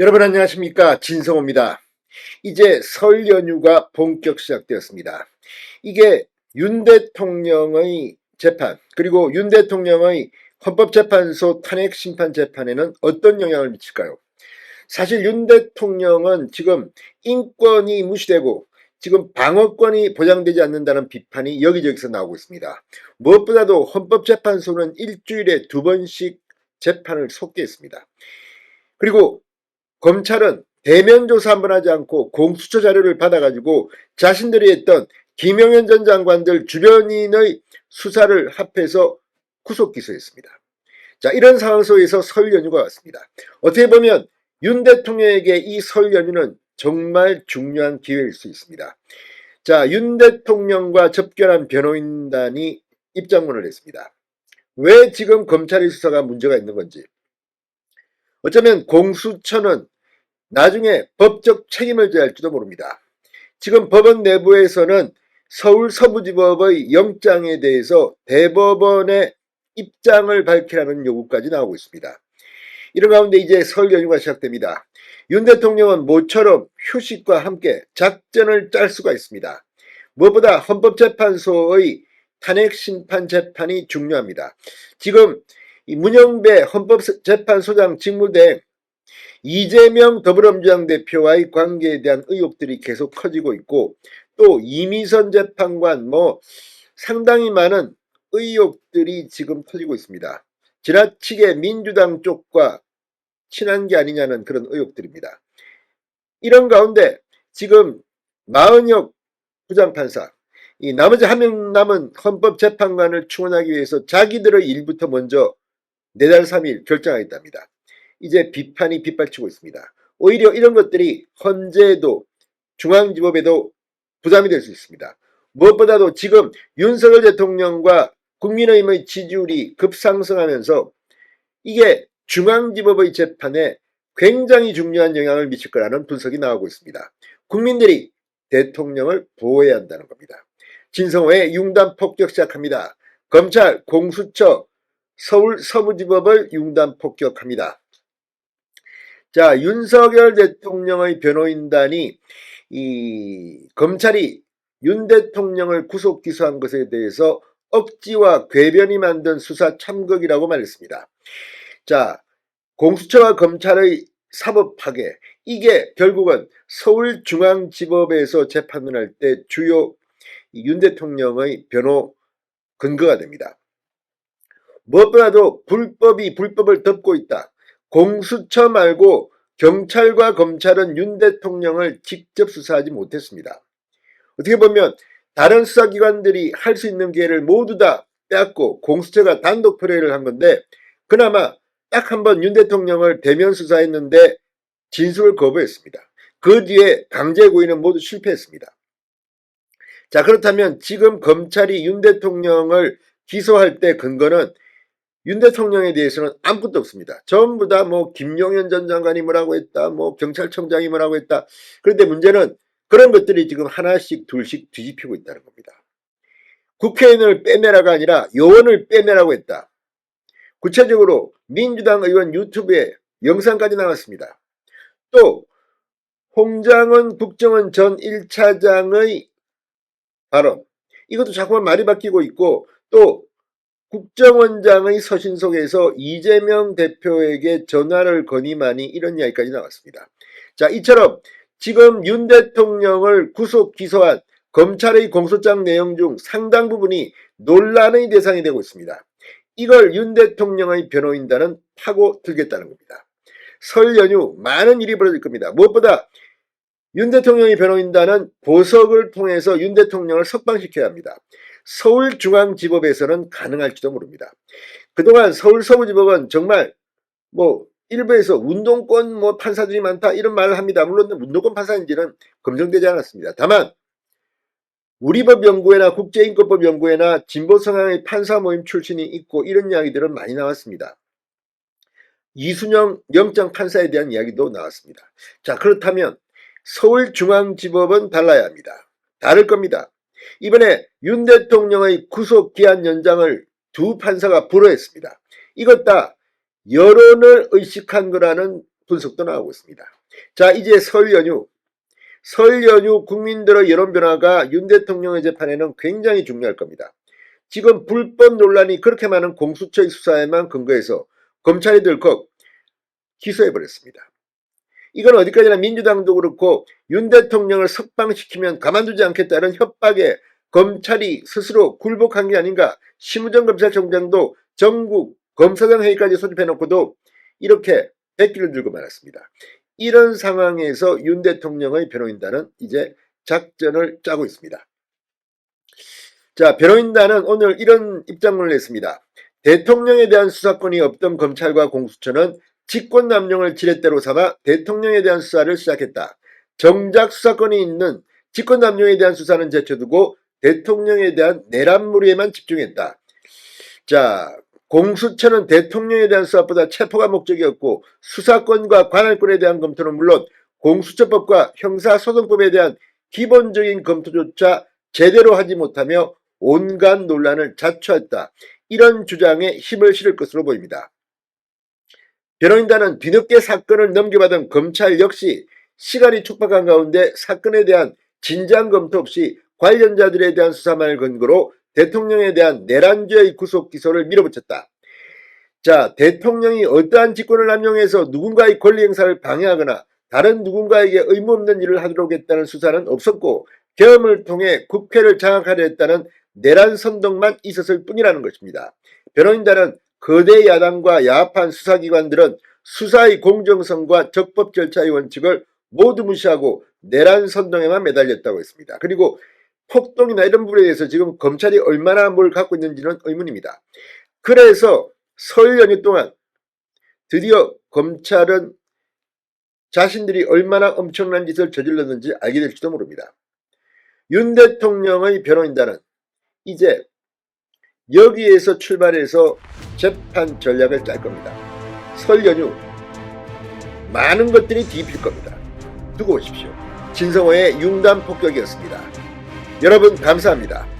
여러분 안녕하십니까, 진성호입니다. 이제 설 연휴가 본격 시작되었습니다. 이게 윤 대통령의 재판, 그리고 윤 대통령의 헌법재판소 탄핵심판 재판에는 어떤 영향을 미칠까요? 사실 윤 대통령은 지금 인권이 무시되고 지금 방어권이 보장되지 않는다는 비판이 여기저기서 나오고 있습니다. 무엇보다도 헌법재판소는 일주일에 2번씩 재판을 속개했습니다. 그리고 검찰은 대면 조사 한번 하지 않고 공수처 자료를 받아가지고 자신들이 했던 김용현 전 장관들 주변인의 수사를 합해서 구속 기소했습니다. 자, 이런 상황 속에서 설 연휴가 왔습니다. 어떻게 보면 윤 대통령에게 이 설 연휴는 정말 중요한 기회일 수 있습니다. 자, 윤 대통령과 접견한 변호인단이 입장문을 냈습니다. 왜 지금 검찰의 수사가 문제가 있는 건지, 어쩌면 공수처는 나중에 법적 책임을 져야 할지도 모릅니다. 지금 법원 내부에서는 서울 서부지법의 영장에 대해서 대법원의 입장을 밝히라는 요구까지 나오고 있습니다. 이런 가운데 이제 설 연휴가 시작됩니다. 윤 대통령은 모처럼 휴식과 함께 작전을 짤 수가 있습니다. 무엇보다 헌법재판소의 탄핵심판 재판이 중요합니다. 지금 문영배 헌법재판소장 직무대행 이재명 더불어민주당 대표와의 관계에 대한 의혹들이 계속 커지고 있고, 또 이미선 재판관 상당히 많은 의혹들이 지금 터지고 있습니다. 지나치게 민주당 쪽과 친한 게 아니냐는 그런 의혹들입니다. 이런 가운데 지금 마은혁 부장판사, 이 나머지 한 명 남은 헌법재판관을 충원하기 위해서 자기들의 일부터 먼저 내달 3일 결정하겠답니다. 이제 비판이 빗발치고 있습니다. 오히려 이런 것들이 헌재에도 중앙지법에도 부담이 될 수 있습니다. 무엇보다도 지금 윤석열 대통령과 국민의힘의 지지율이 급상승하면서 이게 중앙지법의 재판에 굉장히 중요한 영향을 미칠 거라는 분석이 나오고 있습니다. 국민들이 대통령을 보호해야 한다는 겁니다. 진성호의 융단 폭격 시작합니다. 검찰, 공수처, 서울 서부지법을 융단 폭격합니다. 자, 윤석열 대통령의 변호인단이 검찰이 윤 대통령을 구속 기소한 것에 대해서 억지와 궤변이 만든 수사 참극이라고 말했습니다. 자, 공수처와 검찰의 사법 파괴, 이게 결국은 서울중앙지법에서 재판을 할 때 주요 윤 대통령의 변호 근거가 됩니다. 무엇보다도 불법이 불법을 덮고 있다. 공수처 말고 경찰과 검찰은 윤 대통령을 직접 수사하지 못했습니다. 어떻게 보면 다른 수사기관들이 할 수 있는 기회를 모두 다 빼앗고 공수처가 단독 플레이를 한 건데, 그나마 딱 한 번 윤 대통령을 대면 수사했는데 진술을 거부했습니다. 그 뒤에 강제 구인은 모두 실패했습니다. 자, 그렇다면 지금 검찰이 윤 대통령을 기소할 때 근거는 윤 대통령에 대해서는 아무것도 없습니다. 전부 다 김용현 전 장관이 뭐라고 했다, 경찰청장이 뭐라고 했다. 그런데 문제는 그런 것들이 지금 하나씩 둘씩 뒤집히고 있다는 겁니다. 국회의원을 빼내라가 아니라 요원을 빼내라고 했다. 구체적으로 민주당 의원 유튜브에 영상까지 나왔습니다. 또 홍장원 국정원 전 1차장의 발언, 이것도 자꾸만 말이 바뀌고 있고, 또 국정원장의 서신 속에서 이재명 대표에게 전화를 거니마니 이런 이야기까지 나왔습니다. 자, 이처럼 지금 윤 대통령을 구속 기소한 검찰의 공소장 내용 중 상당 부분이 논란의 대상이 되고 있습니다. 이걸 윤 대통령의 변호인단은 파고들겠다는 겁니다. 설 연휴 많은 일이 벌어질 겁니다. 무엇보다 윤 대통령의 변호인단은 보석을 통해서 윤 대통령을 석방시켜야 합니다. 서울중앙지법에서는 가능할지도 모릅니다. 그동안 서울 서부지법은 정말 일부에서 운동권 판사들이 많다 이런 말을 합니다. 물론 운동권 판사인지는 검증되지 않았습니다. 다만 우리법연구회나 국제인권법연구회나 진보성향의 판사 모임 출신이 있고 이런 이야기들은 많이 나왔습니다. 이순영 영장판사에 대한 이야기도 나왔습니다. 자, 그렇다면 서울중앙지법은 달라야 합니다. 다를 겁니다. 이번에 윤 대통령의 구속 기한 연장을 두 판사가 불허했습니다. 이것 다 여론을 의식한 거라는 분석도 나오고 있습니다. 자, 이제 설 연휴 국민들의 여론 변화가 윤 대통령의 재판에는 굉장히 중요할 겁니다. 지금 불법 논란이 그렇게 많은 공수처의 수사에만 근거해서 검찰이 덜컥 기소해버렸습니다. 이건 어디까지나 민주당도 그렇고 윤 대통령을 석방시키면 가만두지 않겠다는 협박에 검찰이 스스로 굴복한 게 아닌가. 심우정 검찰총장도 전국 검사장 회의까지 소집해놓고도 이렇게 백기를 들고 말았습니다. 이런 상황에서 윤 대통령의 변호인단은 이제 작전을 짜고 있습니다. 자, 변호인단은 오늘 이런 입장문을 냈습니다. 대통령에 대한 수사권이 없던 검찰과 공수처는 직권남용을 지렛대로 삼아 대통령에 대한 수사를 시작했다. 정작 수사권이 있는 직권남용에 대한 수사는 제쳐두고 대통령에 대한 내란무리에만 집중했다. 자, 공수처는 대통령에 대한 수사보다 체포가 목적이었고 수사권과 관할권에 대한 검토는 물론 공수처법과 형사소송법에 대한 기본적인 검토조차 제대로 하지 못하며 온갖 논란을 자초했다. 이런 주장에 힘을 실을 것으로 보입니다. 변호인단은 뒤늦게 사건을 넘겨받은 검찰 역시 시간이 촉박한 가운데 사건에 대한 진지한 검토 없이 관련자들에 대한 수사만을 근거로 대통령에 대한 내란죄의 구속 기소를 밀어붙였다. 자, 대통령이 어떠한 직권을 남용해서 누군가의 권리 행사를 방해하거나 다른 누군가에게 의무 없는 일을 하도록 했다는 수사는 없었고 계엄을 통해 국회를 장악하려 했다는 내란 선동만 있었을 뿐이라는 것입니다. 변호인단은 거대 야당과 야합한 수사기관들은 수사의 공정성과 적법 절차의 원칙을 모두 무시하고 내란 선동에만 매달렸다고 했습니다. 그리고 폭동이나 이런 부분에 대해서 지금 검찰이 얼마나 뭘 갖고 있는지는 의문입니다. 그래서 설 연휴 동안 드디어 검찰은 자신들이 얼마나 엄청난 짓을 저질렀는지 알게 될지도 모릅니다. 윤 대통령의 변호인단은 이제 여기에서 출발해서 재판 전략을 짤 겁니다. 설 연휴 많은 것들이 뒤집힐 겁니다. 두고 보십시오. 진성호의 융단 폭격이었습니다. 여러분 감사합니다.